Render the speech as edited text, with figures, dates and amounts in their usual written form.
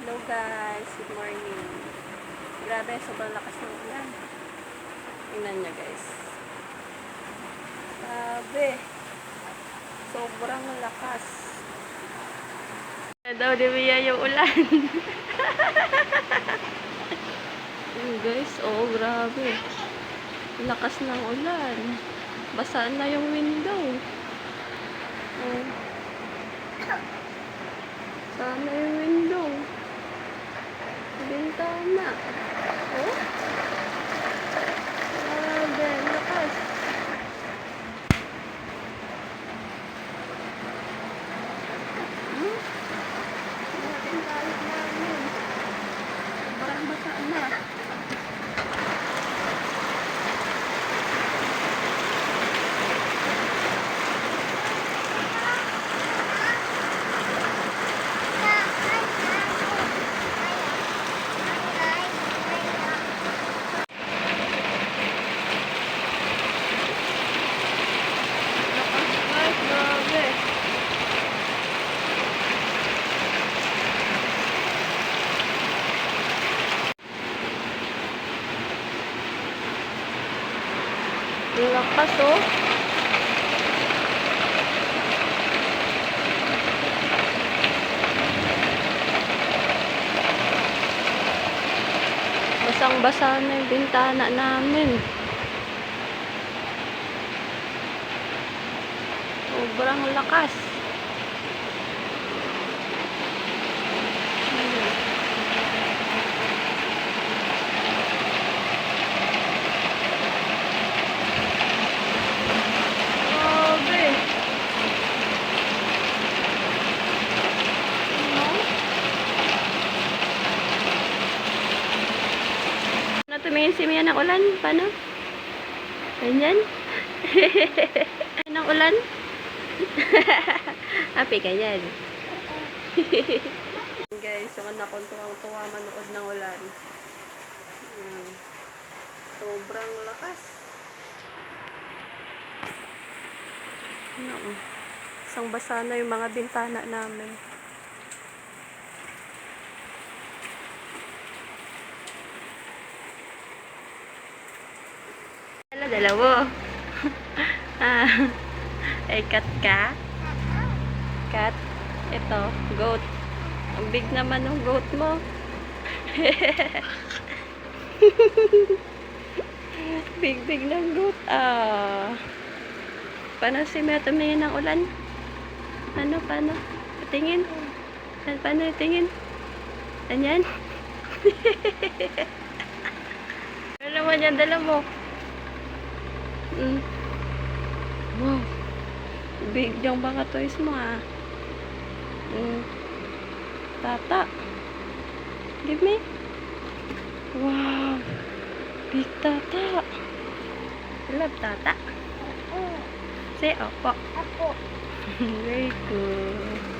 Hello guys, good morning. Grabe, sobrang lakas ng ulan. Tingnan nyo guys. Grabe. Sobrang lakas. Daw di Mia yung ulan. Guys, oh grabe. Lakas ng ulan. Basa na yung window. Oh. Sana yung window. Bintana. Oh. Grabe, lakas. Natin tayo namin. Parang basa na. Lakas oh. Basang-basa na yung bintana namin. Sobrang lakas. Tumingin si Mia ng ulan. Paano? Ganyan? Ng ulan? Happy ka yan. Guys, yung anak ko tuwang-tuwa manood ng ulan. Sobrang lakas. Isang basa na yung mga bintana namin. Dalawa. Ay, cat ka? Cat? Ito, goat. Ang big naman ng goat mo. Big ng goat. Paano si Mia tumingin ng ulan? Paano? Patingin? Paano tingin? Ganyan? Ano naman yan, dala mo? Wow. Big yung mga toys mo Tata. Give me. Wow. Big tata. Love tata. Say opo. Very good.